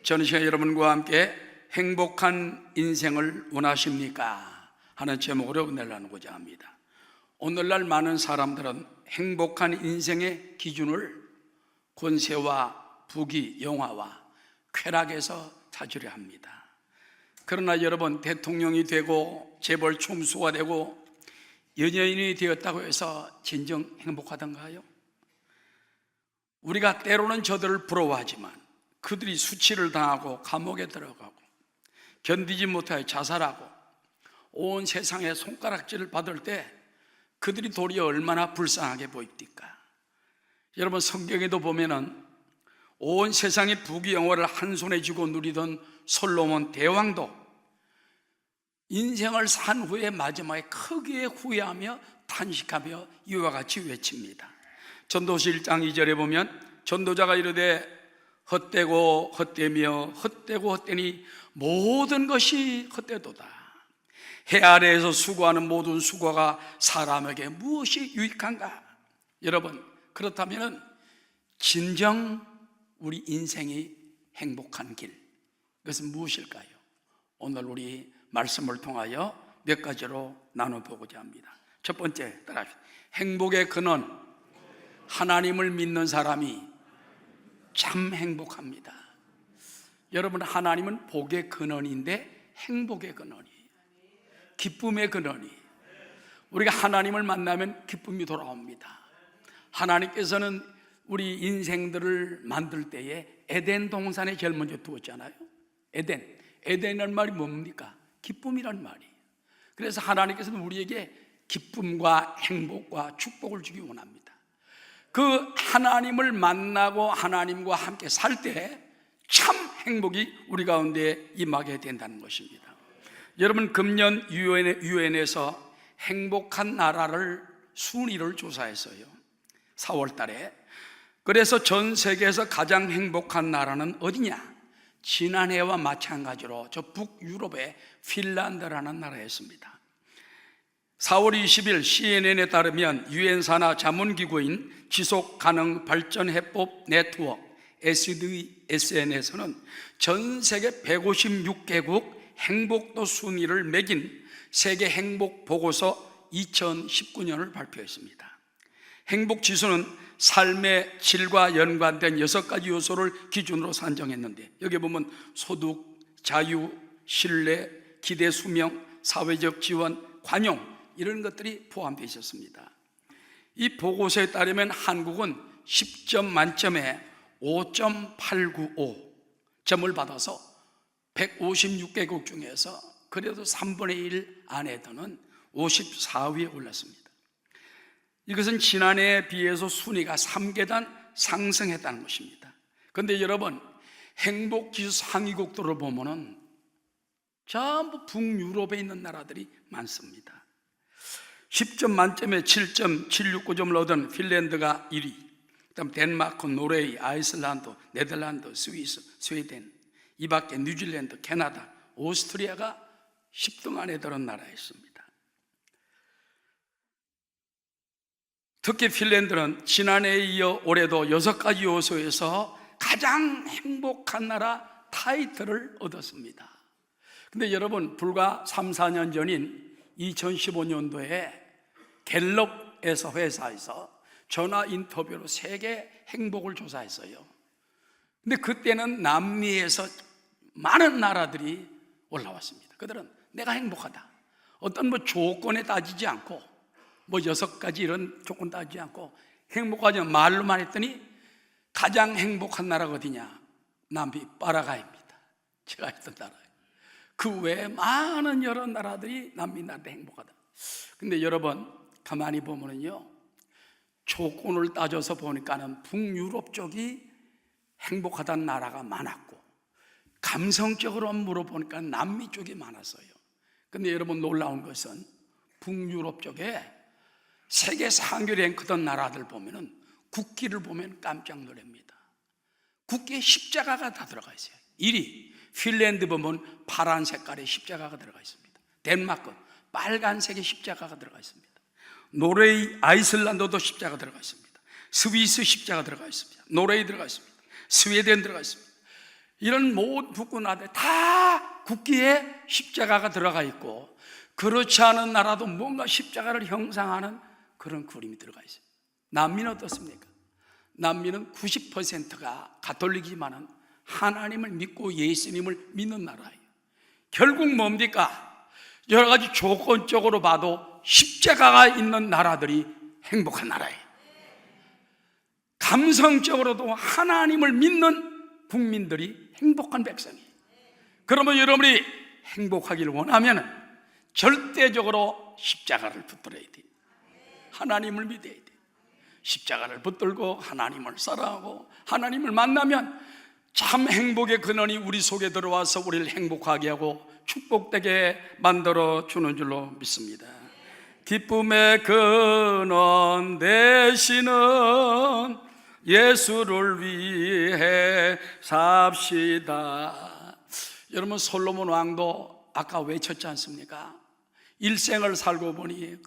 저는 시간 여러분과 함께 행복한 인생을 원하십니까? 하는 제목으로 은혜를 나누고자 합니다. 오늘날 많은 사람들은 행복한 인생의 기준을 권세와 부귀, 영화와 쾌락에서 찾으려 합니다. 그러나 여러분, 대통령이 되고 재벌 총수가 되고 연예인이 되었다고 해서 진정 행복하던가요? 우리가 때로는 저들을 부러워하지만 그들이 수치를 당하고 감옥에 들어가고 견디지 못하여 자살하고 온 세상에 손가락질을 받을 때 그들이 도리어 얼마나 불쌍하게 보입니까? 여러분, 성경에도 보면은 온 세상의 부귀영화를 한 손에 쥐고 누리던 솔로몬 대왕도 인생을 산 후에 마지막에 크게 후회하며 탄식하며 이와 같이 외칩니다. 전도서 1장 2절에 보면 전도자가 이르되 헛되고 헛되며 헛되고 헛되니 모든 것이 헛되도다. 해 아래에서 수고하는 모든 수고가 사람에게 무엇이 유익한가? 여러분, 그렇다면 진정 우리 인생이 행복한 길, 그것은 무엇일까요? 오늘 우리 말씀을 통하여 몇 가지로 나눠보고자 합니다. 첫 번째, 따라합시다. 행복의 근원, 하나님을 믿는 사람이 참 행복합니다. 여러분, 하나님은 복의 근원인데 행복의 근원이에요. 기쁨의 근원이에요. 우리가 하나님을 만나면 기쁨이 돌아옵니다. 하나님께서는 우리 인생들을 만들 때에 에덴 동산에 제일 먼저 두었잖아요. 에덴이라는 말이 뭡니까? 기쁨이란 말이에요. 그래서 하나님께서는 우리에게 기쁨과 행복과 축복을 주기 원합니다. 그 하나님을 만나고 하나님과 함께 살 때 참 행복이 우리 가운데 임하게 된다는 것입니다. 여러분, 금년 유엔에서 행복한 나라를 순위를 조사했어요. 4월 달에. 그래서 전 세계에서 가장 행복한 나라는 어디냐? 지난해와 마찬가지로 저 북유럽의 핀란드라는 나라였습니다. 4월 20일 CNN에 따르면 유엔 산하 자문기구인 지속가능발전해법 네트워크 SDSN에서는 전 세계 156개국 행복도 순위를 매긴 세계 행복 보고서 2019년을 발표했습니다. 행복 지수는 삶의 질과 연관된 6가지 요소를 기준으로 산정했는데, 여기 보면 소득, 자유, 신뢰, 기대 수명, 사회적 지원, 관용, 이런 것들이 포함되어 있었습니다. 이 보고서에 따르면 한국은 10점 만점에 5.895 점을 받아서 156개국 중에서 그래도 3분의 1 안에 드는 54위에 올랐습니다. 이것은 지난해에 비해서 순위가 3계단 상승했다는 것입니다. 그런데 여러분, 행복지수 상위국들을 보면은 전부 북유럽에 있는 나라들이 많습니다. 10점 만점에 7.769점을 얻은 핀란드가 1위, 그다음 덴마크, 노르웨이, 아이슬란드, 네덜란드, 스위스, 스웨덴, 이 밖에 뉴질랜드, 캐나다, 오스트리아가 10등 안에 드는 나라였습니다. 특히 핀란드는 지난해에 이어 올해도 6가지 요소에서 가장 행복한 나라 타이틀을 얻었습니다. 근데 여러분, 불과 3, 4년 전인 2015년도에 갤럽에서 회사에서 전화 인터뷰로 세계 행복을 조사했어요. 근데 그때는 남미에서 많은 나라들이 올라왔습니다. 그들은 내가 행복하다, 어떤 조건에 따지지 않고 6가지 이런 조건 따지지 않고 행복하지 말로만 했더니 가장 행복한 나라가 어디냐? 남미 파라과이입니다. 제가 있던 나라예요. 그 외에 많은 여러 나라들이 남미 나라도 행복하다. 근데 여러분, 가만히 보면은요, 조건을 따져서 보니까는 북유럽 쪽이 행복하다는 나라가 많았고, 감성적으로 물어보니까 남미 쪽이 많았어요. 근데 여러분, 놀라운 것은 북유럽 쪽에 세계 상위 랭크던 나라들 보면은 국기를 보면 깜짝 놀랍니다. 국기에 십자가가 다 들어가 있어요. 1위 핀란드 보면 파란 색깔의 십자가가 들어가 있습니다. 덴마크 빨간색의 십자가가 들어가 있습니다. 노르웨이, 아이슬란드도 십자가 들어가 있습니다. 스위스 십자가 들어가 있습니다. 노르웨이 들어가 있습니다. 스웨덴 들어가 있습니다. 이런 모든 북구 나라들 다 국기에 십자가가 들어가 있고, 그렇지 않은 나라도 뭔가 십자가를 형상하는 그런 그림이 들어가 있어요. 남미는 어떻습니까? 남미는 90%가 가톨릭이지만 하나님을 믿고 예수님을 믿는 나라예요. 결국 뭡니까? 여러 가지 조건적으로 봐도 십자가가 있는 나라들이 행복한 나라예요. 감성적으로도 하나님을 믿는 국민들이 행복한 백성이에요. 그러면 여러분이 행복하기를 원하면 절대적으로 십자가를 붙들어야 돼요. 하나님을 믿어야 돼요. 십자가를 붙들고 하나님을 사랑하고 하나님을 만나면 참 행복의 근원이 우리 속에 들어와서 우리를 행복하게 하고 축복되게 만들어 주는 줄로 믿습니다. 기쁨의 근원 되시는 예수를 위해 삽시다. 여러분, 솔로몬 왕도 아까 외쳤지 않습니까? 일생을 살고 보니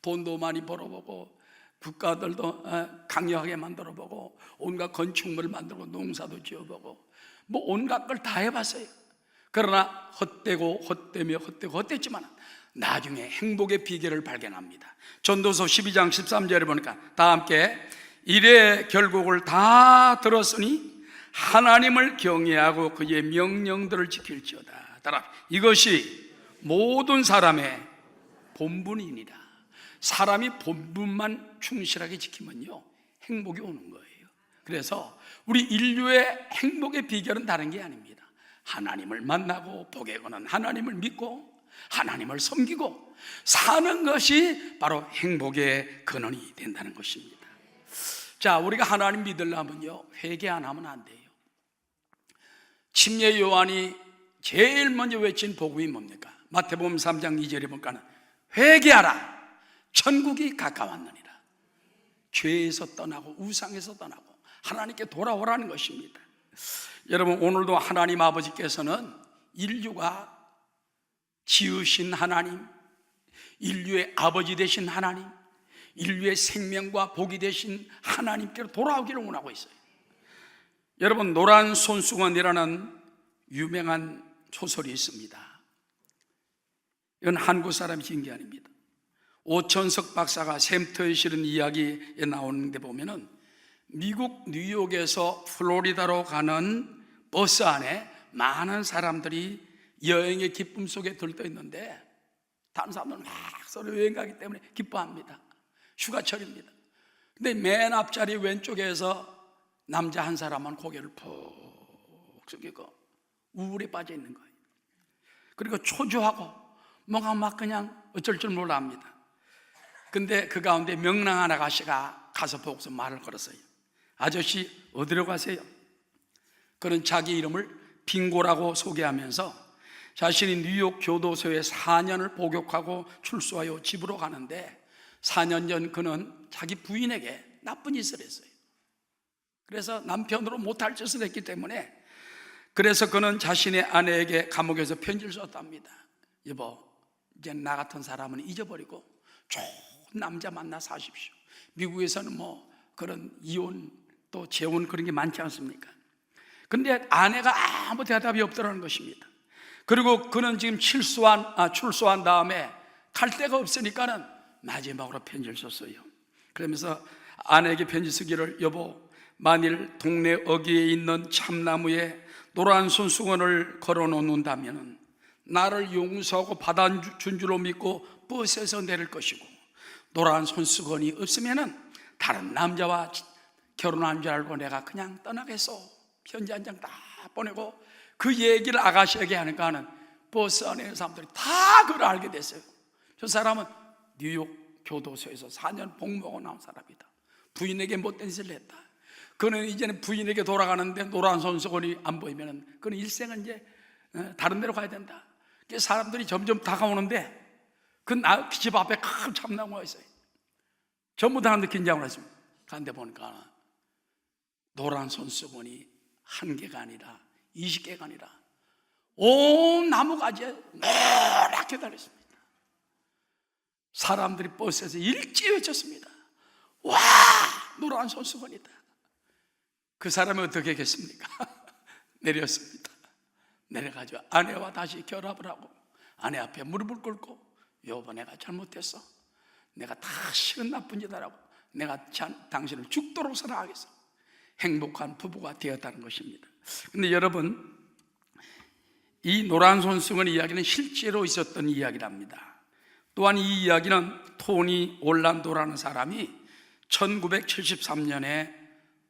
돈도 많이 벌어보고 국가들도 강력하게 만들어보고 온갖 건축물을 만들고 농사도 지어보고 뭐 온갖 걸 다 해봤어요. 그러나 헛되고 헛되며 헛되고 헛됐지만 나중에 행복의 비결을 발견합니다. 전도서 12장 13절에 보니까 다 함께 이래 결국을 다 들었으니 하나님을 경외하고 그의 명령들을 지킬지어다. 따라 이것이 모든 사람의 본분이니라. 사람이 본분만 충실하게 지키면요 행복이 오는 거예요. 그래서 우리 인류의 행복의 비결은 다른 게 아닙니다. 하나님을 만나고 복에 거는 하나님을 믿고 하나님을 섬기고 사는 것이 바로 행복의 근원이 된다는 것입니다. 자, 우리가 하나님 믿으려면요 회개 안 하면 안 돼요. 침례 요한이 제일 먼저 외친 복음이 뭡니까? 마태복음 3장 2절에 보니까 회개하라, 천국이 가까웠느니라. 죄에서 떠나고 우상에서 떠나고 하나님께 돌아오라는 것입니다. 여러분, 오늘도 하나님 아버지께서는 인류가 지으신 하나님, 인류의 아버지 되신 하나님, 인류의 생명과 복이 되신 하나님께로 돌아오기를 원하고 있어요. 여러분, 노란 손수건이라는 유명한 소설이 있습니다. 이건 한국 사람이 지은 게 아닙니다. 오천석 박사가 샘터에 실은 이야기에 나오는데 보면은 미국 뉴욕에서 플로리다로 가는 버스 안에 많은 사람들이 여행의 기쁨 속에 들떠 있는데 다른 사람들은 막 서로 여행 가기 때문에 기뻐합니다. 휴가철입니다. 근데 맨 앞자리 왼쪽에서 남자 한 사람은 고개를 푹 숙이고 우울에 빠져 있는 거예요. 그리고 초조하고 뭔가 막 그냥 어쩔 줄 몰라 합니다. 근데 그 가운데 명랑한 아가씨가 가서 보고서 말을 걸었어요. 아저씨, 어디로 가세요? 그는 자기 이름을 빙고라고 소개하면서 자신이 뉴욕 교도소에 4년을 복역하고 출소하여 집으로 가는데 4년 전 그는 자기 부인에게 나쁜 짓을 했어요. 그래서 남편으로 못할 짓을 했기 때문에 그래서 그는 자신의 아내에게 감옥에서 편지를 썼답니다. 여보, 이제 나 같은 사람은 잊어버리고 좋은 남자 만나 사십시오. 미국에서는 뭐 그런 이혼 또 재혼 그런 게 많지 않습니까? 근데 아내가 아무 대답이 없더라는 것입니다. 그리고 그는 지금 출소한 다음에 갈 데가 없으니까는 마지막으로 편지를 썼어요. 그러면서 아내에게 편지 쓰기를, 여보, 만일 동네 어귀에 있는 참나무에 노란 손수건을 걸어놓는다면 나를 용서하고 받아준 줄로 믿고 버스에서 내릴 것이고, 노란 손수건이 없으면 다른 남자와 결혼한 줄 알고 내가 그냥 떠나겠어. 편지 한 장 딱 보내고 그 얘기를 아가씨에게 하니까는 버스 안에 있는 사람들이 다 그걸 알게 됐어요. 저 사람은 뉴욕 교도소에서 4년 복무하고 나온 사람이다. 부인에게 못된 짓을 했다. 그는 이제는 부인에게 돌아가는데 노란 손수건이 안 보이면 그는 일생은 이제 다른 데로 가야 된다. 사람들이 점점 다가오는데 그 집 앞에 큰 참나무가 있어요. 전부 다 긴장을 했습니다. 그런데 보니까 노란 손수건이 1개가 아니라 20개가 아니라 온 나무가지에 노랗게 달렸습니다. 사람들이 버스에서 일찍 외쳤습니다. 와, 노란 손수건이다. 그 사람이 어떻게 했겠습니까? 내렸습니다. 내려가지고 아내와 다시 결합을 하고 아내 앞에 무릎을 꿇고 여보, 내가 잘못했어. 내가 다 싫은 나쁜 짓하라고 내가 당신을 죽도록 사랑하겠어. 행복한 부부가 되었다는 것입니다. 근데 여러분, 이 노란 손수건 이야기는 실제로 있었던 이야기랍니다. 또한 이 이야기는 토니 올란도라는 사람이 1973년에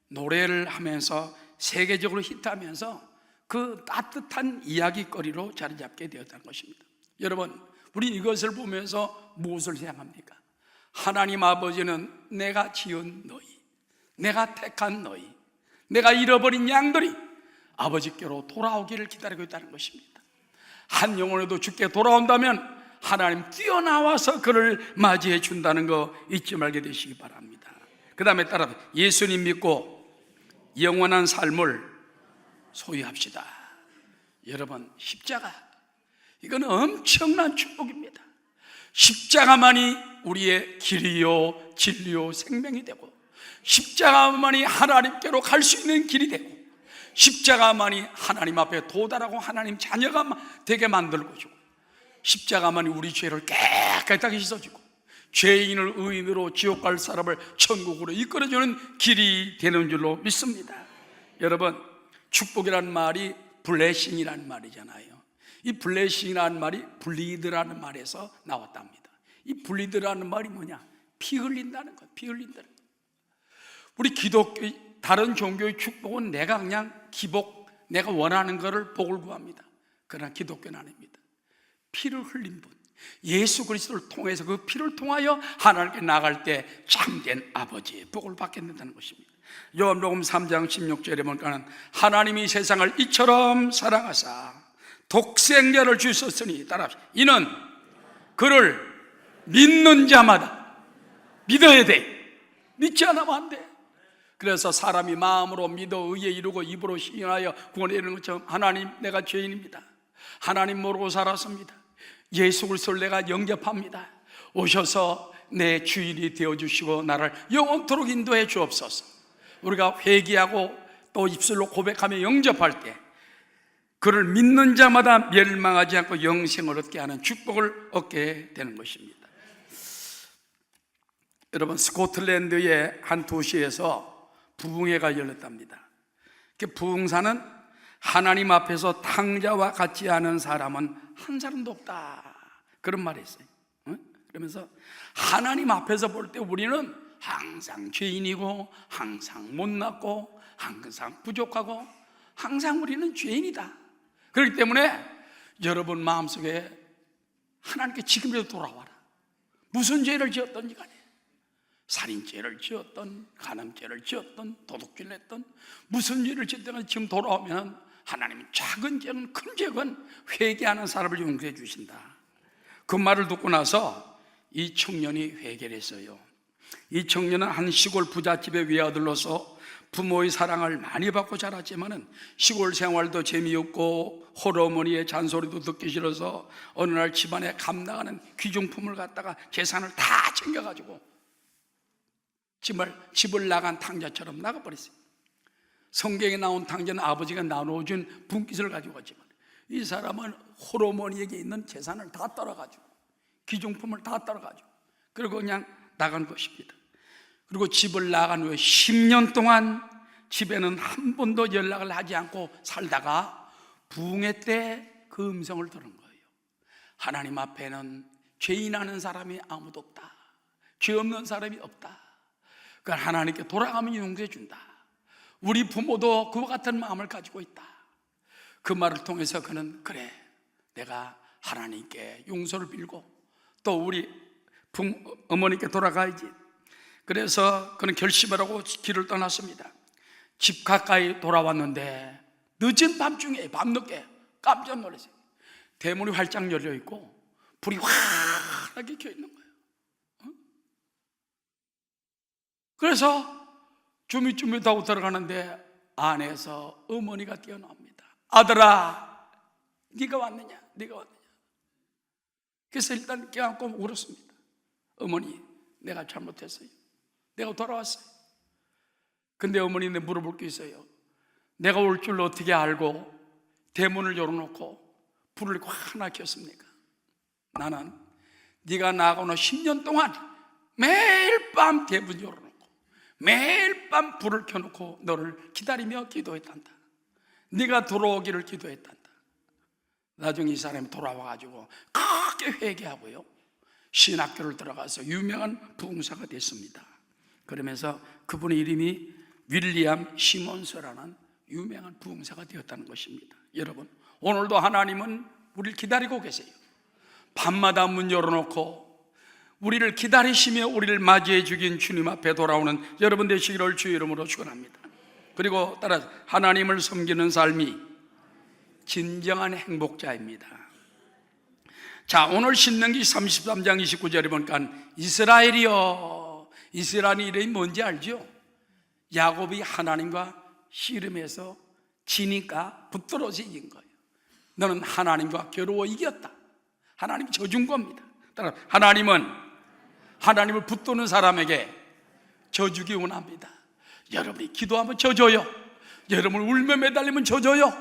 노래를 하면서 세계적으로 히트하면서 그 따뜻한 이야기거리로 자리 잡게 되었다는 것입니다. 여러분, 우리 이것을 보면서 무엇을 생각합니까? 하나님 아버지는 내가 지은 너희, 내가 택한 너희, 내가 잃어버린 양들이 아버지께로 돌아오기를 기다리고 있다는 것입니다. 한 영혼에도 주께 돌아온다면 하나님 뛰어나와서 그를 맞이해 준다는 거 잊지 말게 되시기 바랍니다. 그 다음에 따라 예수님 믿고 영원한 삶을 소유합시다. 여러분, 십자가, 이건 엄청난 축복입니다. 십자가만이 우리의 길이요 진리요 생명이 되고, 십자가만이 하나님께로 갈 수 있는 길이 되고, 십자가만이 하나님 앞에 도달하고 하나님 자녀가 되게 만들고 주고, 십자가만이 우리 죄를 깨끗하게 씻어주고 죄인을 의인으로 지옥 갈 사람을 천국으로 이끌어주는 길이 되는 줄로 믿습니다. 여러분, 축복이라는 말이 블레싱이라는 말이잖아요. 이 블레싱이라는 말이 블리드라는 말에서 나왔답니다. 이 블리드라는 말이 뭐냐? 피 흘린다는 것, 피 흘린다는 것. 우리 기독교, 다른 종교의 축복은 내가 그냥 기복, 내가 원하는 것을 복을 구합니다. 그러나 기독교는 아닙니다. 피를 흘린 분, 예수 그리스도를 통해서 그 피를 통하여 하나님께 나갈 때 참된 아버지의 복을 받게 된다는 것입니다. 요한복음 3장 16절에 보니까 하나님이 세상을 이처럼 사랑하사 독생자를 주셨으니, 따라합시다. 이는 그를 믿는 자마다, 믿어야 돼. 믿지 않으면 안 돼. 그래서 사람이 마음으로 믿어 의에 이루고 입으로 시인하여 구원에 이르는 것처럼, 하나님, 내가 죄인입니다. 하나님 모르고 살았습니다. 예수 그리스도를 내가 영접합니다. 오셔서 내 주인이 되어주시고 나를 영원토록 인도해 주옵소서. 우리가 회개하고 또 입술로 고백하며 영접할 때 그를 믿는 자마다 멸망하지 않고 영생을 얻게 하는 축복을 얻게 되는 것입니다. 여러분, 스코틀랜드의 한 도시에서 부흥회가 열렸답니다. 그 부흥사는 하나님 앞에서 탕자와 같지 않은 사람은 한 사람도 없다, 그런 말이 있어요. 그러면서 하나님 앞에서 볼 때 우리는 항상 죄인이고 항상 못났고 항상 부족하고 항상 우리는 죄인이다. 그렇기 때문에 여러분 마음속에 하나님께 지금이라도 돌아와라. 무슨 죄를 지었던지 간에, 살인죄를 지었던, 간음죄를 지었던, 도둑질을 했던, 무슨 죄를 지었던 지금 돌아오면 하나님은 작은 죄는 큰 죄건 회개하는 사람을 용서해 주신다. 그 말을 듣고 나서 이 청년이 회개를 했어요. 이 청년은 한 시골 부잣집의 외아들로서 부모의 사랑을 많이 받고 자랐지만은 시골 생활도 재미없고 홀어머니의 잔소리도 듣기 싫어서 어느 날 집안에 감나가는 귀중품을 갖다가 재산을 다 챙겨가지고 집을 나간 탕자처럼 나가버렸어요. 성경에 나온 탕자는 아버지가 나눠준 분깃을 가지고 갔지만 이 사람은 홀어머니에게 있는 재산을 다 떨어가지고 귀중품을 다 떨어가지고 그리고 그냥 나간 것입니다. 그리고 집을 나간 후에 10년 동안 집에는 한 번도 연락을 하지 않고 살다가 부흥회 때 그 음성을 들은 거예요. 하나님 앞에는 죄인하는 사람이 아무도 없다. 죄 없는 사람이 없다. 그러니까 하나님께 돌아가면 용서해 준다. 우리 부모도 그와 같은 마음을 가지고 있다. 그 말을 통해서 그는, 그래, 내가 하나님께 용서를 빌고 또 우리 어머니께 돌아가야지. 그래서 그는 결심을 하고 길을 떠났습니다. 집 가까이 돌아왔는데 늦은 밤중에, 밤늦게 깜짝 놀랐어요. 대문이 활짝 열려있고 불이 환하게 켜있는 거예요. 그래서 주밋주밋하고 들어가는데 안에서 어머니가 뛰어나옵니다. 아들아, 네가 왔느냐? 네가 왔느냐? 그래서 일단 껴안고 울었습니다. 어머니, 내가 잘못했어요. 내가 돌아왔어요. 근데 어머니, 내 물어볼 게 있어요. 내가 올 줄 어떻게 알고 대문을 열어놓고 불을 하나 켰습니까? 나는 네가 나가고 10년 동안 매일 밤 대문 열어놓고 매일 밤 불을 켜놓고 너를 기다리며 기도했단다. 네가 돌아오기를 기도했단다. 나중에 이 사람이 돌아와가지고 크게 회개하고요, 신학교를 들어가서 유명한 부흥사가 됐습니다. 그러면서 그분의 이름이 윌리엄 시몬스라는 유명한 부흥사가 되었다는 것입니다. 여러분, 오늘도 하나님은 우리를 기다리고 계세요. 밤마다 문 열어놓고 우리를 기다리시며 우리를 맞이해 주긴 주님 앞에 돌아오는 여러분 되시기를 주의 이름으로 축원합니다. 그리고 따라서 하나님을 섬기는 삶이 진정한 행복자입니다. 자, 오늘 신명기 33장 29절에 보니까 이스라엘이여, 이스라엘의 이름이 뭔지 알죠? 야곱이 하나님과 씨름해서 지니까 붙들어져 이긴 거예요. 너는 하나님과 겨루어 이겼다. 하나님이 져준 겁니다. 따라서 하나님을 붙드는 사람에게 져주기 원합니다. 여러분이 기도하면 져줘요. 여러분 울며 매달리면 져줘요.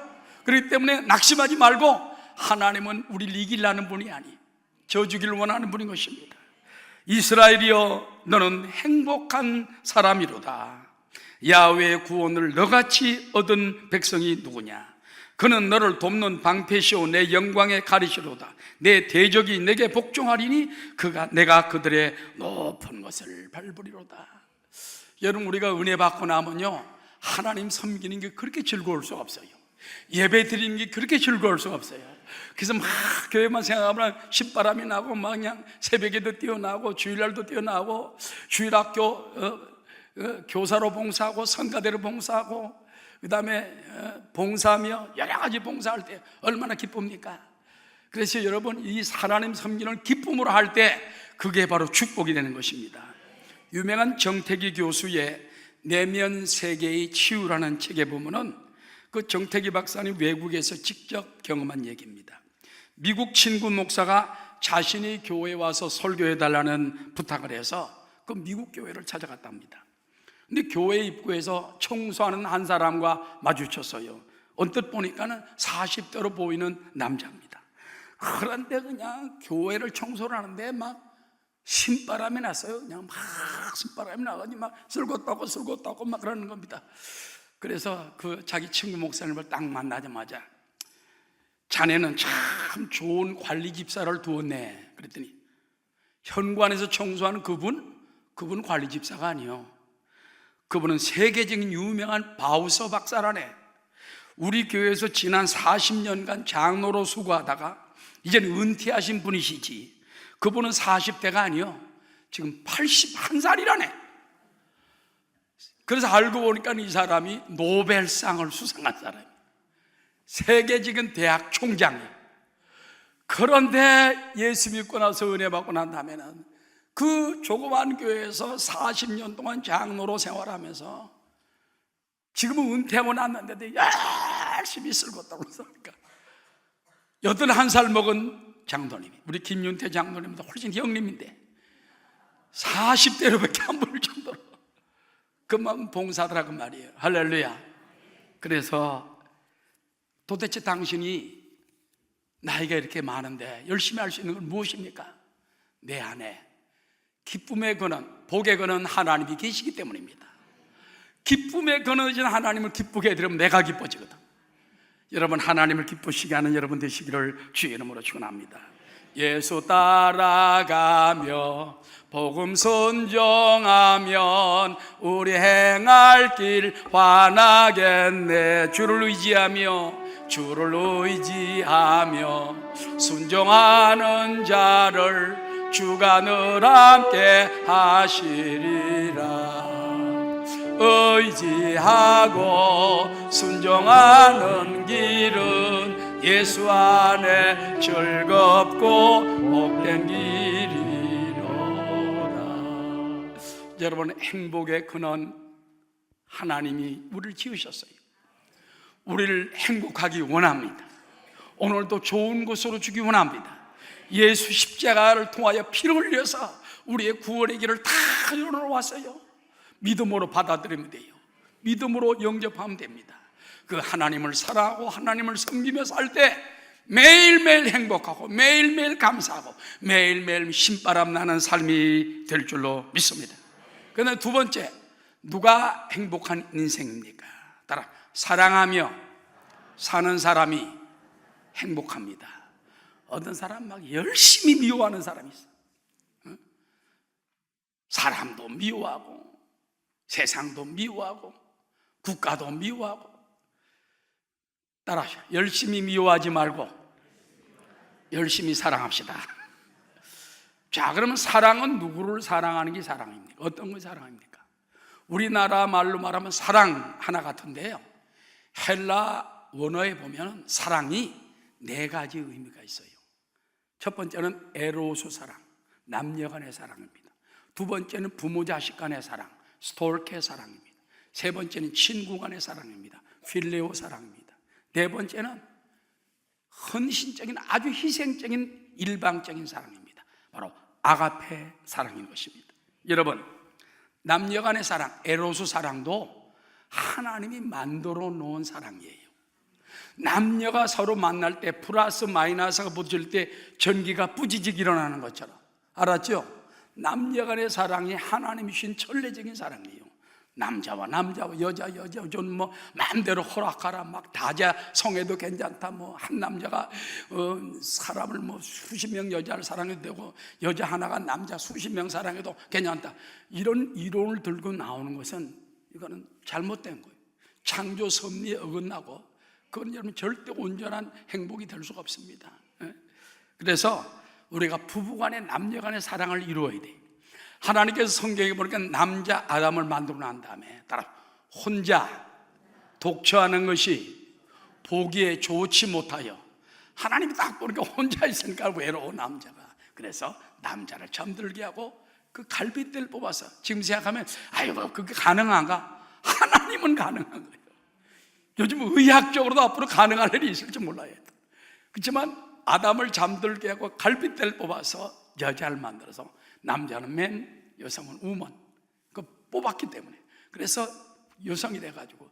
그렇기 때문에 낙심하지 말고, 하나님은 우리를 이기려는 분이 아니 져주기를 원하는 분인 것입니다. 이스라엘이여, 너는 행복한 사람이로다. 야훼의 구원을 너같이 얻은 백성이 누구냐? 그는 너를 돕는 방패시오 내 영광의 가리시로다. 내 대적이 내게 복종하리니 내가 그들의 높은 것을 밟으리로다. 여러분, 우리가 은혜 받고 나면요, 하나님 섬기는 게 그렇게 즐거울 수가 없어요. 예배 드리는 게 그렇게 즐거울 수가 없어요. 그래서 막 교회만 생각하면 신바람이 나고 막 그냥 새벽에도 뛰어나고 주일날도 뛰어나고 주일학교 교사로 봉사하고 성가대로 봉사하고 그 다음에 봉사하며 여러 가지 봉사할 때 얼마나 기쁩니까? 그래서 여러분, 이 하나님 섬기는 기쁨으로 할 때 그게 바로 축복이 되는 것입니다. 유명한 정태기 교수의 내면 세계의 치유라는 책에 보면은 그 정태기 박사님 외국에서 직접 경험한 얘기입니다. 미국 친구 목사가 자신의 교회에 와서 설교해달라는 부탁을 해서 그 미국 교회를 찾아갔답니다. 근데 교회 입구에서 청소하는 한 사람과 마주쳤어요. 언뜻 보니까는 40대로 보이는 남자입니다. 그런데 그냥 교회를 청소를 하는데 막 신바람이 났어요. 그냥 막 신바람이 나가지고 막 쓸고 막 그러는 겁니다. 그래서 그 자기 친구 목사님을 딱 만나자마자 자네는 참 좋은 관리 집사를 두었네. 그랬더니 현관에서 청소하는 그분 관리 집사가 아니요, 그분은 세계적인 유명한 바우서 박사라네. 우리 교회에서 지난 40년간 장로로 수고하다가 이제는 은퇴하신 분이시지. 그분은 40대가 아니요, 지금 81살이라네. 그래서 알고 보니까 이 사람이 노벨상을 수상한 사람이에요. 세계적인 대학 총장이에요. 그런데 예수 믿고 나서 은혜 받고 난 다음에는 그 조그만 교회에서 40년 동안 장로로 생활하면서 지금은 은퇴하고 났는데도 열심히 쓸고따고 사니까 81살 먹은 장로님이, 우리 김윤태 장로님보다 훨씬 형님인데 40대로밖에 안 보일 정도로 그만 봉사하더라고 말이에요. 할렐루야. 그래서 도대체 당신이 나이가 이렇게 많은데 열심히 할 수 있는 건 무엇입니까? 내 안에 기쁨의 근원, 복의 근원 하나님이 계시기 때문입니다. 기쁨의 근원이신 하나님을 기쁘게 해드리면 내가 기뻐지거든. 여러분, 하나님을 기쁘시게 하는 여러분 되시기를 주의 이름으로 축원합니다. 예수 따라가며 복음 순종하면 우리 행할 길 환하겠네. 주를 의지하며 순종하는 자를 주가 늘 함께 하시리라. 의지하고 순종하는 길은 예수 안에 즐겁고 복된 길이로다. 여러분, 행복의 근원 하나님이 우리를 지으셨어요. 우리를 행복하기 원합니다. 오늘도 좋은 곳으로 주기 원합니다. 예수 십자가를 통하여 피를 흘려서 우리의 구원의 길을 다 열어놓았어요. 믿음으로 받아들이면 돼요. 믿음으로 영접하면 됩니다. 그 하나님을 사랑하고 하나님을 섬기며 살 때 매일매일 행복하고 매일매일 감사하고 매일매일 신바람 나는 삶이 될 줄로 믿습니다. 그런데 두 번째, 누가 행복한 인생입니까? 따라 사랑하며 사는 사람이 행복합니다. 어떤 사람 막 열심히 미워하는 사람이 있어. 사람도 미워하고 세상도 미워하고 국가도 미워하고. 따라 열심히 미워하지 말고 열심히 사랑합시다. 자, 그러면 사랑은 누구를 사랑하는 게 사랑입니까? 어떤 걸 사랑합니까? 우리나라 말로 말하면 사랑 하나 같은데요, 헬라 원어에 보면 사랑이 네 가지 의미가 있어요. 첫 번째는 에로스 사랑, 남녀 간의 사랑입니다. 두 번째는 부모 자식 간의 사랑, 스톨케 사랑입니다. 세 번째는 친구 간의 사랑입니다. 필레오 사랑입니다. 네 번째는 헌신적인 아주 희생적인 일방적인 사랑입니다. 바로 아가페 사랑인 것입니다. 여러분, 남녀 간의 사랑, 에로스 사랑도 하나님이 만들어 놓은 사랑이에요. 남녀가 서로 만날 때 플러스 마이너스가 부딪힐 때 전기가 뿌지직 일어나는 것처럼, 알았죠? 남녀 간의 사랑이 하나님이 주신 천례적인 사랑이에요. 남자와 남자와 여자 좀 뭐 마음대로 허락하라, 막 다자성애도 괜찮다, 뭐 한 남자가 사람을 뭐 수십 명 여자를 사랑해도 되고 여자 하나가 남자 수십 명 사랑해도 괜찮다, 이런 이론을 들고 나오는 것은 이거는 잘못된 거예요. 창조 섭리에 어긋나고 그건 여러분 절대 온전한 행복이 될 수가 없습니다. 그래서 우리가 부부간의 남녀간의 사랑을 이루어야 돼요. 하나님께서 성경에 보니까 남자 아담을 만들어 난 다음에 따라 혼자 독처하는 것이 보기에 좋지 못하여, 하나님이 딱 보니까 혼자 있으니까 외로운 남자가, 그래서 남자를 잠들게 하고 그 갈빗대를 뽑아서, 지금 생각하면 아유 뭐 그게 가능한가? 하나님은 가능한 거예요. 요즘 의학적으로도 앞으로 가능할 일이 있을지 몰라요. 그렇지만 아담을 잠들게 하고 갈빗대를 뽑아서 여자를 만들어서, 남자는 맨, 여성은 우먼, 그 뽑았기 때문에, 그래서 여성이 돼가지고,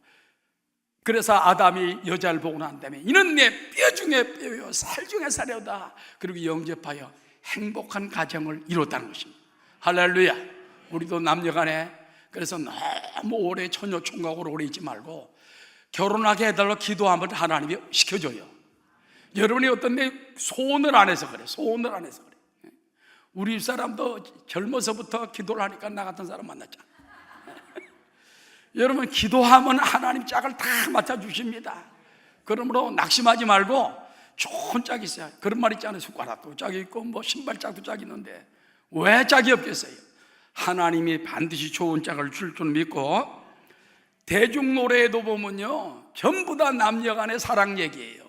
그래서 아담이 여자를 보고 난 다음에 이는 내 뼈 중에 뼈요 살 중에 살이다, 그리고 영접하여 행복한 가정을 이뤘다는 것입니다. 할렐루야. 우리도 남녀간에 그래서 너무 오래 처녀 총각으로 오래 있지 말고 결혼하게 해달라고 기도하면 하나님이 시켜줘요. 여러분이 어떤 데 소원을 안 해서 그래. 소원을 안 해서 그래. 우리 사람도 젊어서부터 기도를 하니까 나 같은 사람 만났잖아. 여러분, 기도하면 하나님 짝을 다 맞춰주십니다. 그러므로 낙심하지 말고 좋은 짝이 있어요. 그런 말 있잖아요. 숟가락도 짝이 있고 뭐 신발 짝도 짝이 있는데 왜 짝이 없겠어요? 하나님이 반드시 좋은 짝을 줄 줄 믿고, 대중노래에도 보면요 전부 다 남녀간의 사랑 얘기예요.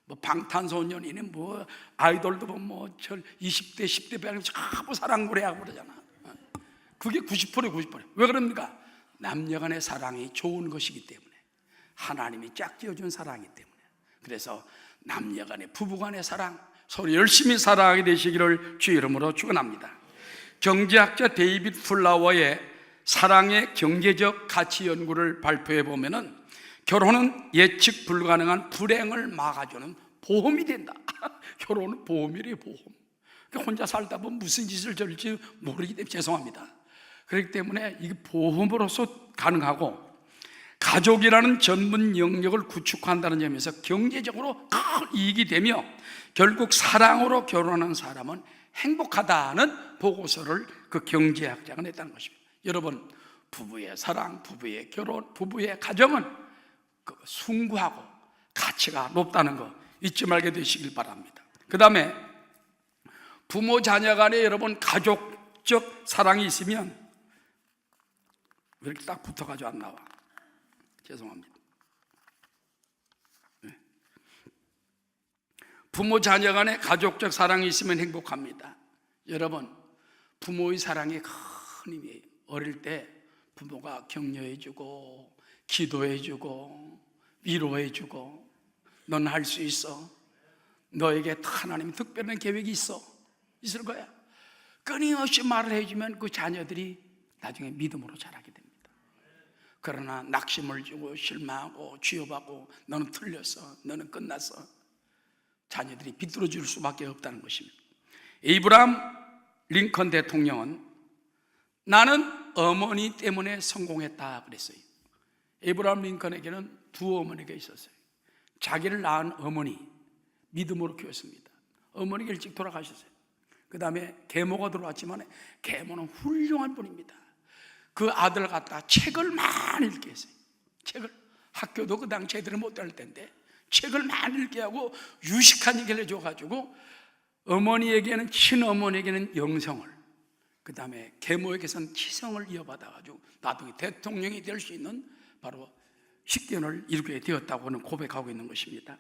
뭐 방탄소년이네 뭐 아이돌도 보면 뭐 20대 10대 배는 전부 사랑 노래하고 그러잖아. 그게 90%. 왜 그럽니까? 남녀간의 사랑이 좋은 것이기 때문에, 하나님이 짝지어준 사랑이기 때문에. 그래서 남녀간의 부부간의 사랑, 서로 열심히 사랑하게 되시기를 주 이름으로 축원합니다. 경제학자 데이빗 플라워의 사랑의 경제적 가치 연구를 발표해 보면은 결혼은 예측 불가능한 불행을 막아주는 보험이 된다. 결혼은 보험이래요, 보험. 혼자 살다 보면 무슨 짓을 저릴지 모르기 때문에 죄송합니다. 그렇기 때문에 이게 보험으로서 가능하고, 가족이라는 전문 영역을 구축한다는 점에서 경제적으로 큰 이익이 되며, 결국 사랑으로 결혼하는 사람은 행복하다는 보고서를 그 경제학자가 냈다는 것입니다. 여러분, 부부의 사랑, 부부의 결혼, 부부의 가정은 그 숭고하고 가치가 높다는 거 잊지 말게 되시길 바랍니다. 그 다음에 부모 자녀 간에 여러분 가족적 사랑이 있으면, 왜 이렇게 딱 붙어가지고 안 나와? 죄송합니다. 네. 부모 자녀 간에 가족적 사랑이 있으면 행복합니다. 여러분, 부모의 사랑이 큰 힘이에요. 어릴 때 부모가 격려해주고 기도해주고 위로해주고, 넌 할 수 있어, 너에게 하나님 특별한 계획이 있을 거야, 끊임없이 말을 해주면 그 자녀들이 나중에 믿음으로 자라게 됩니다. 그러나 낙심을 주고 실망하고 취업하고 너는 틀렸어, 너는 끝났어. 자녀들이 비뚤어 줄 수밖에 없다는 것입니다. 에이브라함 링컨 대통령은 나는 어머니 때문에 성공했다 그랬어요. 에이브라함 링컨에게는 두 어머니가 있었어요. 자기를 낳은 어머니 믿음으로 키웠습니다. 어머니가 일찍 돌아가셨어요. 그 다음에 계모가 들어왔지만 계모는 훌륭한 분입니다. 그 아들 갖다 책을 많이 읽게 했어요. 책을, 학교도 그 당시 애들은 못 다닐 텐데 책을 많이 읽게 하고 유식한 얘기를 해줘가지고 어머니에게는, 친어머니에게는 영성을, 그 다음에 계모에게서는 치성을 이어받아가지고 나중에 대통령이 될 수 있는 바로 식견을 이루게 되었다고는 고백하고 있는 것입니다.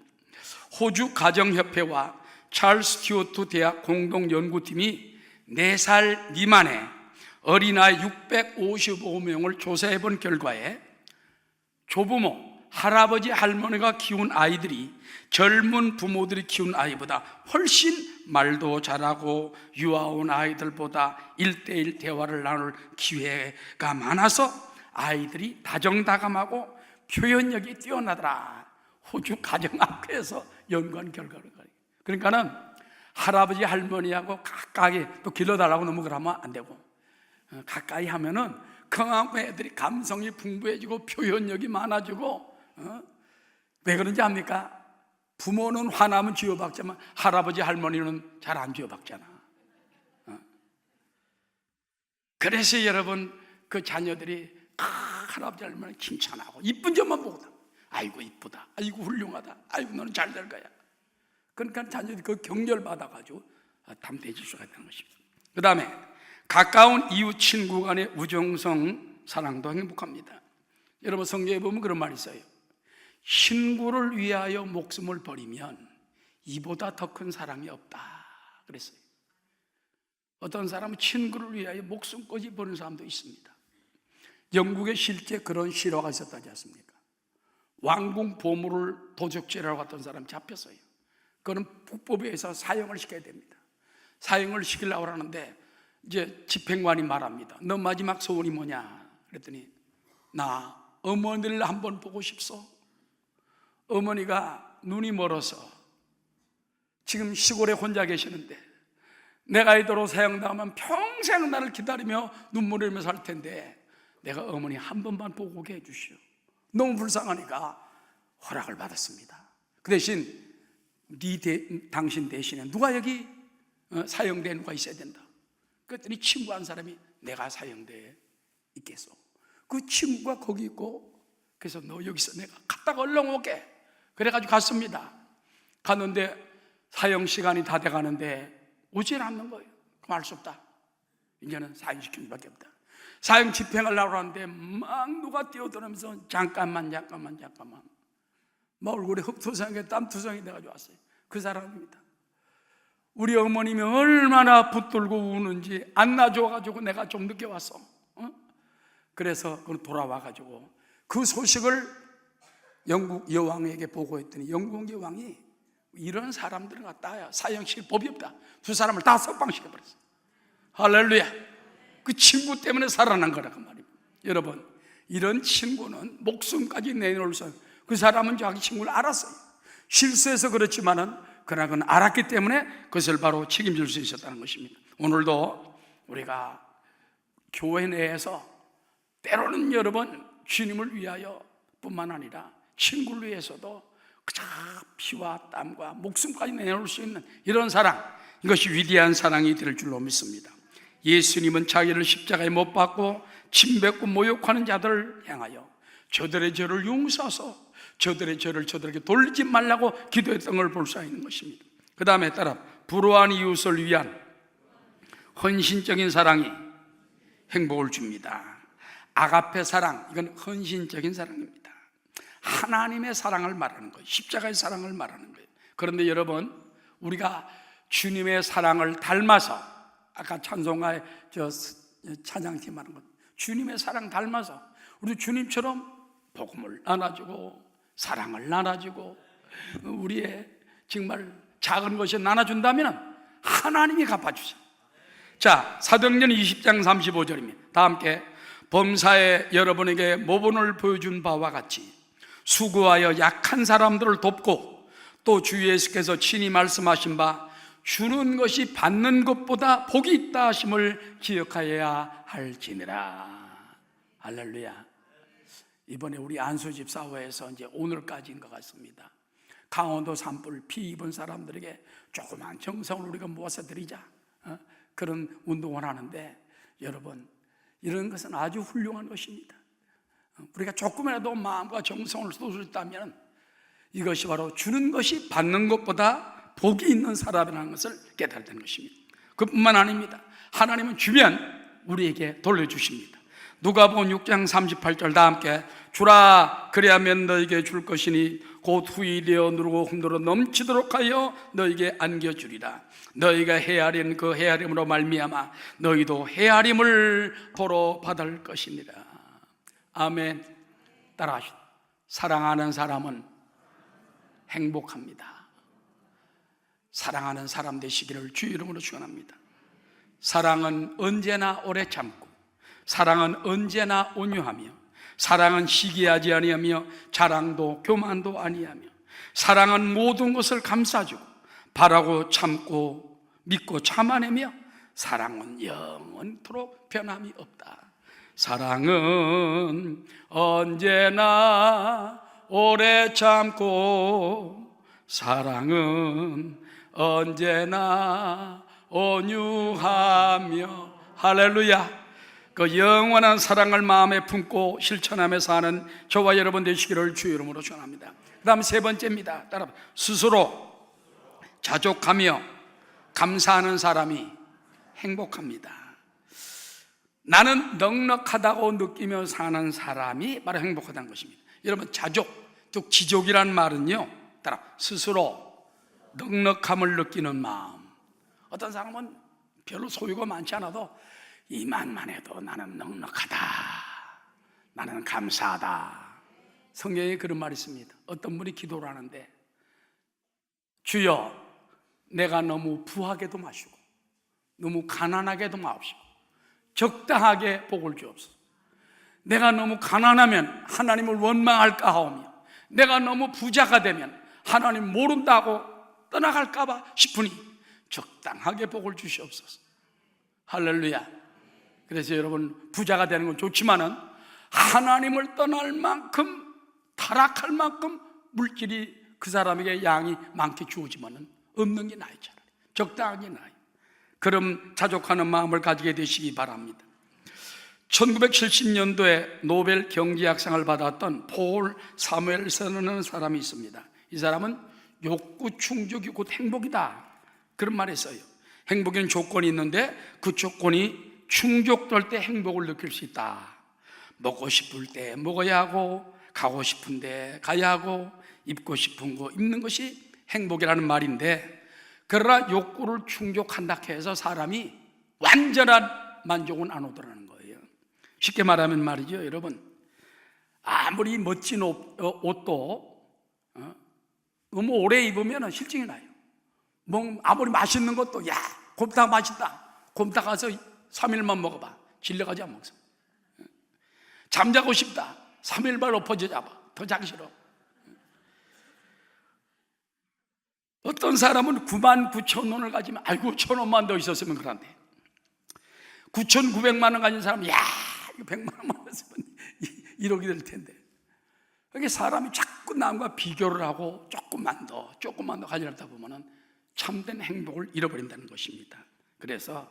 호주 가정협회와 찰스 스튜어트 대학 공동연구팀이 4살 미만의 어린아이 655명을 조사해 본 결과에 조부모, 할아버지, 할머니가 키운 아이들이 젊은 부모들이 키운 아이보다 훨씬 말도 잘하고 유아온 아이들보다 1:1 대화를 나눌 기회가 많아서 아이들이 다정다감하고 표현력이 뛰어나더라. 호주 가정학회에서 연구한 결과를. 그러니까는 할아버지 할머니하고 가까이, 또 길러달라고 너무 그러면 안 되고, 가까이 하면은 그만큼 애들이 감성이 풍부해지고 표현력이 많아지고, 왜 그런지 압니까? 부모는 화나면 쥐어박지만 할아버지 할머니는 잘 안 쥐어박잖아. 그래서 여러분, 그 자녀들이 할아버지 할머니 칭찬하고 이쁜 점만 보거든. 아이고 이쁘다, 아이고 훌륭하다, 아이고 너는 잘 될 거야. 그러니까 자녀들이 그 격려를 받아가지고 담대해질 수가 있다는 것입니다. 그 다음에 가까운 이웃 친구 간의 우정성 사랑도 행복합니다. 여러분 성경에 보면 그런 말이 있어요. 친구를 위하여 목숨을 버리면 이보다 더 큰 사랑이 없다 그랬어요. 어떤 사람은 친구를 위하여 목숨까지 버리는 사람도 있습니다. 영국에 실제 그런 실화가 있었다지 않습니까? 왕궁 보물을 도적질하러 갔던 사람이 잡혔어요. 그거는 국법에 의해서 사형을 시켜야 됩니다. 사형을 시키려고 하는데 이제 집행관이 말합니다. 너 마지막 소원이 뭐냐? 그랬더니 나 어머니를 한번 보고 싶소. 어머니가 눈이 멀어서 지금 시골에 혼자 계시는데 내가 이대로 사형당하면 평생 나를 기다리며 눈물 흘리며 살 텐데 내가 어머니 한 번만 보고 오게 해주시오. 너무 불쌍하니까 허락을 받았습니다. 그 대신 당신 대신에 누가 여기 사형대에 누가 있어야 된다. 그랬더니 친구 한 사람이 내가 사형대에 있겠소. 그 친구가 거기 있고, 그래서 너 여기서 내가 갔다가 얼른 오게. 그래가지고 갔습니다. 갔는데 사형 시간이 다 돼가는데 오질 않는 거예요. 그럼 알 수 없다. 이제는 사형시키는 수밖에 없다. 사형 집행을 하려고 하는데 막 누가 뛰어들면서 잠깐만 막 얼굴에 흙투성이에 땀투성이 돼가지고 왔어요. 그 사람입니다. 우리 어머님이 얼마나 붙들고 우는지 안 놔줘가지고 내가 좀 늦게 왔어. 그래서 돌아와가지고 그 소식을 영국 여왕에게 보고했더니 영국 여왕이 이런 사람들을 갖다 사형시킬 법이 없다. 두 사람을 다 석방시켜버렸어. 할렐루야. 그 친구 때문에 살아난 거라고 말입니다. 여러분, 이런 친구는 목숨까지 내놓을 수, 그 사람은 자기 친구를 알았어요. 실수해서 그렇지만은 그러나 그는 알았기 때문에 그것을 바로 책임질 수 있었다는 것입니다. 오늘도 우리가 교회 내에서 때로는 여러분 주님을 위하여 뿐만 아니라 친구를 위해서도 그저 피와 땀과 목숨까지 내놓을 수 있는 이런 사랑, 이것이 위대한 사랑이 될 줄로 믿습니다. 예수님은 자기를 십자가에 못 박고 침뱉고 모욕하는 자들을 향하여 저들의 죄를 용서하소, 저들의 죄를 저들에게 돌리지 말라고 기도했던 걸 볼 수 있는 것입니다. 그 다음에 따라 불우한 이웃을 위한 헌신적인 사랑이 행복을 줍니다. 아가페 사랑, 이건 헌신적인 사랑입니다. 하나님의 사랑을 말하는 거예요. 십자가의 사랑을 말하는 거예요. 그런데 여러분, 우리가 주님의 사랑을 닮아서, 아까 찬송가의 찬양팀 말한 것, 주님의 사랑 닮아서 우리 주님처럼 복음을 나눠주고 사랑을 나눠주고 우리의 정말 작은 것이 나눠준다면 하나님이 갚아주세요. 자, 사도행전 20장 35절입니다. 다 함께 범사에 여러분에게 모본을 보여준 바와 같이 수고하여 약한 사람들을 돕고 또 주 예수께서 친히 말씀하신 바 주는 것이 받는 것보다 복이 있다 하심을 기억하여야 할지니라. 할렐루야. 이번에 우리 안수집 사회에서 이제 오늘까지인 것 같습니다. 강원도 산불 피 입은 사람들에게 조그만 정성을 우리가 모아서 드리자, 그런 운동을 하는데, 여러분, 이런 것은 아주 훌륭한 것입니다. 우리가 조금이라도 마음과 정성을 쏟았다면 이것이 바로 주는 것이 받는 것보다 복이 있는 사람이라는 것을 깨달는 것입니다. 그뿐만 아닙니다. 하나님은 주면 우리에게 돌려주십니다. 누가복음 6장 38절 다 함께 주라 그리하면 너에게 줄 것이니 곧 후일이여 누르고 흔들어 넘치도록 하여 너에게 안겨주리라. 너희가 헤아린 그 헤아림으로 말미암아 너희도 헤아림을 도로 받을 것이니라. 아멘. 따라하시다. 사랑하는 사람은 행복합니다. 사랑하는 사람 되시기를 주 이름으로 축원합니다. 사랑은 언제나 오래 참고, 사랑은 언제나 온유하며, 사랑은 시기하지 아니하며, 자랑도 교만도 아니하며, 사랑은 모든 것을 감싸주고 바라고 참고 믿고 참아내며, 사랑은 영원토록 변함이 없다. 사랑은 언제나 오래 참고, 사랑은 언제나 온유하며. 할렐루야. 그 영원한 사랑을 마음에 품고 실천하며 사는 저와 여러분 되시기를 주 이름으로 축원합니다. 그 다음 세 번째입니다. 따라 스스로 자족하며 감사하는 사람이 행복합니다. 나는 넉넉하다고 느끼며 사는 사람이 바로 행복하다는 것입니다. 여러분, 자족, 즉 지족이라는 말은요, 따라 스스로 넉넉함을 느끼는 마음. 어떤 사람은 별로 소유가 많지 않아도 이만만 해도 나는 넉넉하다, 나는 감사하다. 성경에 그런 말이 있습니다. 어떤 분이 기도를 하는데, 주여 내가 너무 부하게도 마시고 너무 가난하게도 마옵시고 적당하게 복을 주옵소서. 내가 너무 가난하면 하나님을 원망할까 하오며, 내가 너무 부자가 되면 하나님 모른다고 떠나갈까 봐 싶으니 적당하게 복을 주시옵소서. 할렐루야. 그래서 여러분, 부자가 되는 건 좋지만은 하나님을 떠날 만큼, 타락할 만큼 물질이 그 사람에게 양이 많게 주어지면은 없는 게 나아요. 차라리 적당한 게 나아요. 그럼 자족하는 마음을 가지게 되시기 바랍니다. 1970년도에 노벨 경제학상을 받았던 폴 사무엘슨이라는 사람이 있습니다. 이 사람은 욕구 충족이 곧 행복이다, 그런 말을 했어요. 행복에는 조건이 있는데 그 조건이 충족될 때 행복을 느낄 수 있다. 먹고 싶을 때 먹어야 하고, 가고 싶은 데 가야 하고, 입고 싶은 거 입는 것이 행복이라는 말인데, 그러나 욕구를 충족한다 해서 사람이 완전한 만족은 안 오더라는 거예요. 쉽게 말하면 말이죠, 여러분, 아무리 멋진 옷도 너무 오래 입으면 실증이 나요. 뭐 아무리 맛있는 것도, 야 곰탕 맛있다, 곰탕 가서 3일만 먹어봐, 질려가지 안 먹어. 잠자고 싶다, 3일만 엎어져 잡아, 더 자기 싫어. 어떤 사람은 99,000원을 가지면 아이고 1,000원만 더 있었으면 그런데, 9,900만 원 가진 사람은 야 이거 100만 원만 있으면 1억이 될 텐데. 그러니까 사람이 자꾸 남과 비교를 하고 조금만 더 가지려다 보면은 참된 행복을 잃어버린다는 것입니다. 그래서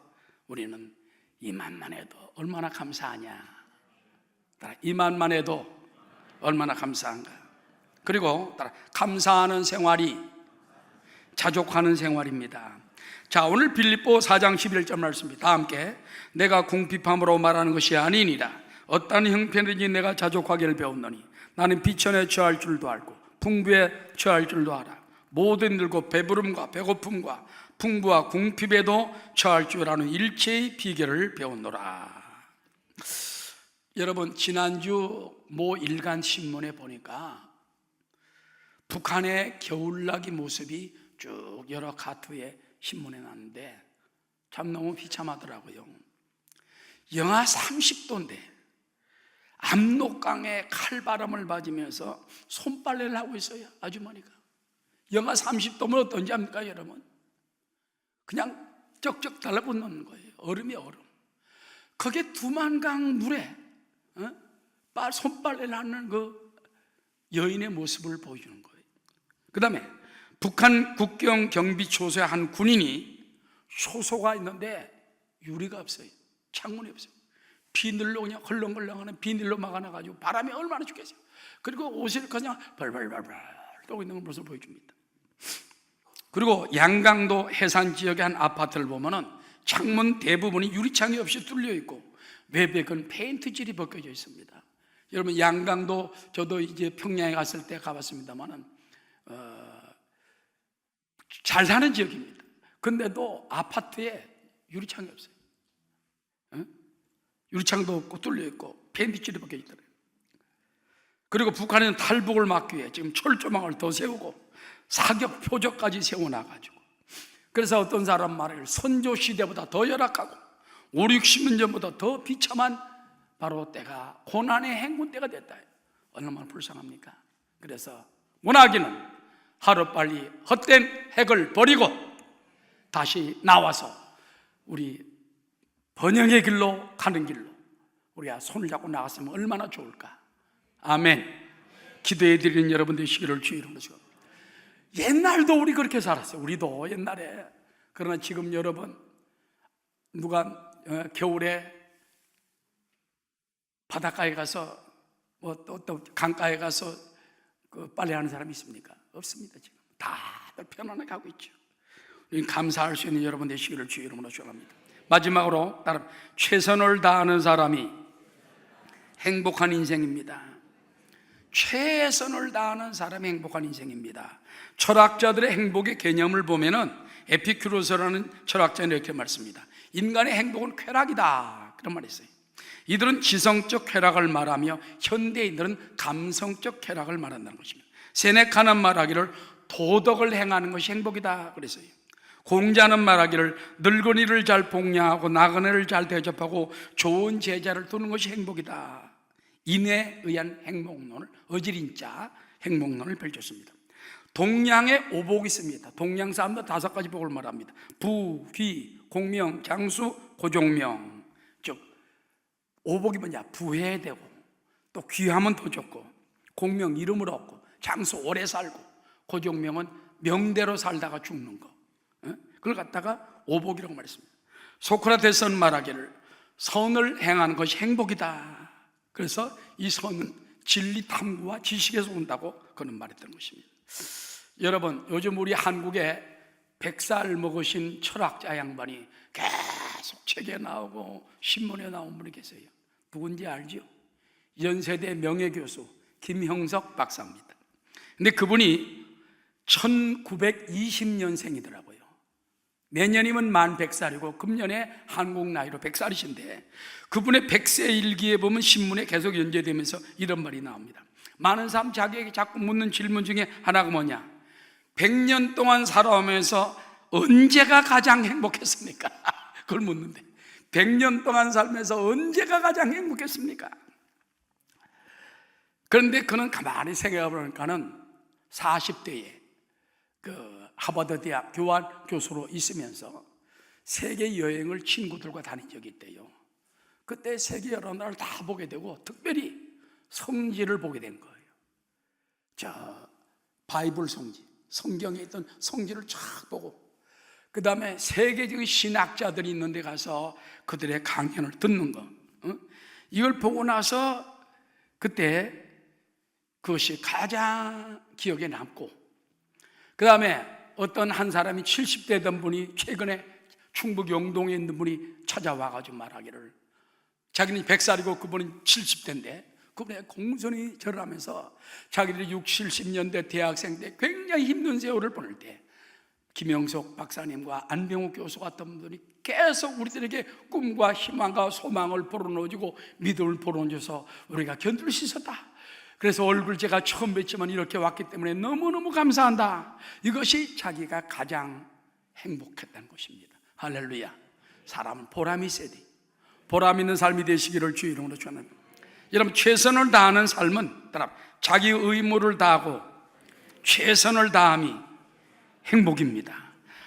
우리는 이만만 해도 얼마나 감사하냐, 이만만 해도 얼마나 감사한가. 그리고 따라 감사하는 생활이 자족하는 생활입니다. 자, 오늘 빌립보 4장 11절 말씀입니다. 다 함께 내가 궁핍함으로 말하는 것이 아니니라. 어떠한 형편이든지 내가 자족하기를 배웠노니 나는 비천에 처할 줄도 알고 풍부에 처할 줄도 알아. 모든 일과 배부름과 배고픔과 풍부와 궁핍에도 처할 줄 아는 일체의 비결을 배웠노라. 여러분, 지난주 모 일간 신문에 보니까 북한의 겨울나기 모습이 쭉 여러 카트에 신문에 났는데 참 너무 비참하더라고요. 영하 30도인데 압록강에 칼바람을 맞으면서 손빨래를 하고 있어요. 아주머니가 영하 30도면 어떤지 압니까 여러분? 그냥 쩍쩍 달라붙는 거예요. 얼음이 얼음. 거기에 두만강 물에 손빨래를 하는 그 여인의 모습을 보여주는 거예요. 그 다음에 북한 국경 경비 초소의 한 군인이 효소가 있는데 유리가 없어요. 창문이 없어요. 비늘로 그냥 헐렁헐렁하는 비늘로 막아놔가지고 바람이 얼마나 죽겠어요. 그리고 옷을 그냥 벌벌벌벌 떠고 있는 모습을 보여줍니다. 그리고 양강도 해산 지역의 한 아파트를 보면은 창문 대부분이 유리창이 없이 뚫려 있고 외벽은 페인트질이 벗겨져 있습니다. 여러분 양강도 저도 이제 평양에 갔을 때 가봤습니다만은 잘 사는 지역입니다. 근데도 아파트에 유리창이 없어요. 유리창도 없고 뚫려 있고 페인트질이 벗겨져 있더라고요. 그리고 북한에는 탈북을 막기 위해 지금 철조망을 더 세우고 사격 표적까지 세워놔가지고, 그래서 어떤 사람 말을 선조 시대보다 더 열악하고 5, 60년 전보다 더 비참한 바로 때가 고난의 행군 때가 됐다. 얼마나 불쌍합니까? 그래서 문화기는 하루빨리 헛된 핵을 버리고 다시 나와서 우리 번영의 길로 가는 길로 우리가 손을 잡고 나갔으면 얼마나 좋을까. 아멘. 기도해 드리는 여러분 되시기를 주의 이름으로 축원합니다. 옛날도 우리 그렇게 살았어요. 우리도 옛날에. 그러나 지금 여러분 누가 겨울에 바닷가에 가서 또 강가에 가서 그 빨래하는 사람이 있습니까? 없습니다. 지금 다들 편안하게 하고 있죠. 감사할 수 있는 여러분 되시기를 주의 이름으로 축원합니다. 마지막으로 따라 최선을 다하는 사람이 행복한 인생입니다. 최선을 다하는 사람이 행복한 인생입니다. 철학자들의 행복의 개념을 보면은 에피큐로스라는 철학자는 이렇게 말씀합니다. 인간의 행복은 쾌락이다, 그런 말이 있어요. 이들은 지성적 쾌락을 말하며 현대인들은 감성적 쾌락을 말한다는 것입니다. 세네카는 말하기를 도덕을 행하는 것이 행복이다 그랬어요. 공자는 말하기를 늙은이를 잘 복양하고 나그네를 잘 대접하고 좋은 제자를 두는 것이 행복이다. 인에 의한 행복론을, 어지린자 행복론을 펼쳤습니다. 동양에 오복이 있습니다. 동양 사람들 5가지 복을 말합니다. 부, 귀, 공명, 장수, 고종명. 즉 오복이 뭐냐? 부해되고 또 귀하면 더 좋고, 공명 이름을 얻고, 장수 오래 살고, 고종명은 명대로 살다가 죽는 거. 그걸 갖다가 오복이라고 말했습니다. 소크라테스는 말하기를 선을 행하는 것이 행복이다. 그래서 이 선은 진리 탐구와 지식에서 온다고 그는 말했던 것입니다. 여러분 요즘 우리 한국에 100살 먹으신 철학자 양반이 계속 책에 나오고 신문에 나온 분이 계세요. 누군지 알죠? 연세대 명예교수 김형석 박사입니다. 근데 그분이 1920년생이더라고요. 내년이면 만 100살이고 금년에 한국 나이로 100살이신데 그분의 100세 일기에 보면 신문에 계속 연재되면서 이런 말이 나옵니다. 많은 사람 자기에게 자꾸 묻는 질문 중에 하나가 뭐냐? 100년 동안 살아오면서 언제가 가장 행복했습니까? 그걸 묻는데 100년 동안 살면서 언제가 가장 행복했습니까? 그런데 그는 가만히 생각해 보니까는 40대에 하버드 대학 교환 교수로 있으면서 세계 여행을 친구들과 다닌 적이 있대요. 그때 세계 여러 나라를 다 보게 되고 특별히 성지를 보게 된 거예요. 바이블 성지, 성경에 있던 성지를 쫙 보고 그 다음에 세계적인 신학자들이 있는 데 가서 그들의 강연을 듣는 거, 이걸 보고 나서 그때 그것이 가장 기억에 남고, 그 다음에 어떤 한 사람이 70대던 분이 최근에 충북 영동에 있는 분이 찾아와가지고 말하기를 자기는 100살이고 그분은 70대인데 그분이 공손히 절을 하면서 자기들이 60, 70년대 대학생 때 굉장히 힘든 세월을 보낼 때 김영석 박사님과 안병욱 교수 같은 분들이 계속 우리들에게 꿈과 희망과 소망을 불어넣어주고 믿음을 불어넣어줘서 우리가 견딜 수 있었다. 그래서 얼굴 제가 처음 뵀지만 이렇게 왔기 때문에 너무너무 감사한다. 이것이 자기가 가장 행복했다는 것입니다. 할렐루야. 사람은 보람이 있어야 돼. 보람 있는 삶이 되시기를 주의 이름으로 축원합니다. 여러분, 최선을 다하는 삶은 자기 의무를 다하고 최선을 다함이 행복입니다.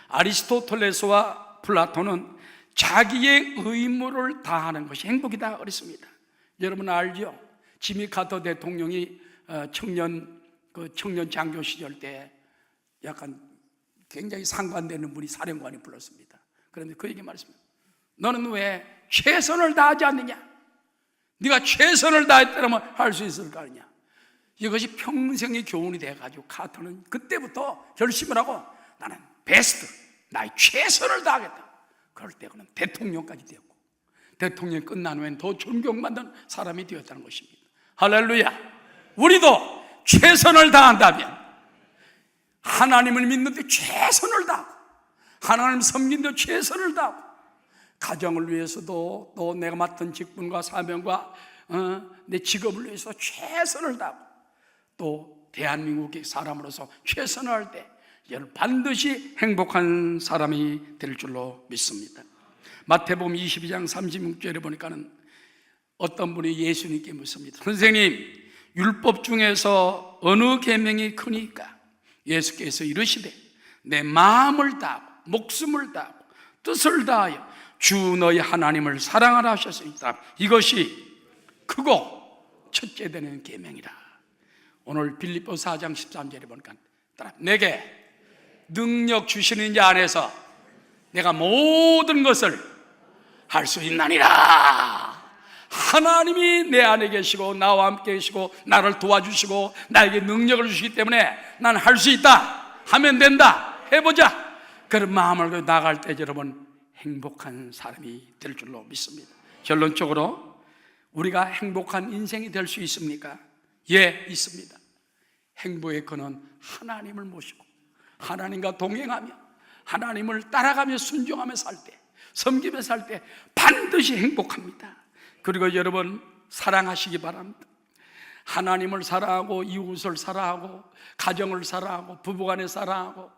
아리스토텔레스와 플라톤은 자기의 의무를 다하는 것이 행복이다 그랬습니다. 여러분 알죠? 지미 카터 대통령이 청년 장교 시절 때 약간 굉장히 상관되는 분이 사령관이 불렀습니다. 그런데 그에게 말했습니다. 너는 왜 최선을 다하지 않느냐? 네가 최선을 다했다면 할 수 있을 거 아니냐? 이것이 평생의 교훈이 돼가지고 카터는 그때부터 결심을 하고 나는 베스트, 나의 최선을 다하겠다. 그럴 때 그는 대통령까지 되었고, 대통령이 끝난 후엔 더 존경받는 사람이 되었다는 것입니다. 할렐루야. 우리도 최선을 다한다면, 하나님을 믿는데 최선을 다하고, 하나님 섬기는데 최선을 다하고, 가정을 위해서도 또 내가 맡은 직분과 사명과 내 직업을 위해서 최선을 다하고, 또 대한민국의 사람으로서 최선을 할 때 여러분 반드시 행복한 사람이 될 줄로 믿습니다. 마태복음 22장 36절에 보니까는 어떤 분이 예수님께 묻습니다. 선생님, 율법 중에서 어느 계명이 크니까? 예수께서 이르시되 내 마음을 다하고 목숨을 다하고 뜻을 다하여 주 너희 하나님을 사랑하라 하셨으니까 이것이 크고 첫째 되는 계명이라. 오늘 빌립보서 4장 13절에 보니까 내게 능력 주시는 자 안에서 내가 모든 것을 할 수 있나니라. 하나님이 내 안에 계시고 나와 함께 계시고 나를 도와주시고 나에게 능력을 주시기 때문에 나는 할 수 있다, 하면 된다, 해보자, 그런 마음을 가지고 나갈 때 여러분 행복한 사람이 될 줄로 믿습니다. 결론적으로 우리가 행복한 인생이 될 수 있습니까? 예, 있습니다. 행복의 근원 하나님을 모시고 하나님과 동행하며 하나님을 따라가며 순종하며 살 때, 섬기며 살 때 반드시 행복합니다. 그리고 여러분 사랑하시기 바랍니다. 하나님을 사랑하고 이웃을 사랑하고 가정을 사랑하고 부부간에 사랑하고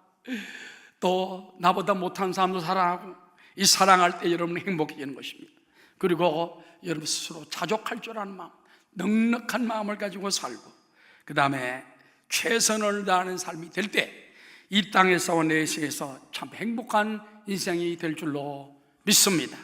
또 나보다 못한 사람도 사랑하고, 이 사랑할 때 여러분은 행복해지는 것입니다. 그리고 여러분 스스로 자족할 줄 아는 마음, 넉넉한 마음을 가지고 살고, 그 다음에 최선을 다하는 삶이 될 때 이 땅에서 내세에서 참 행복한 인생이 될 줄로 믿습니다.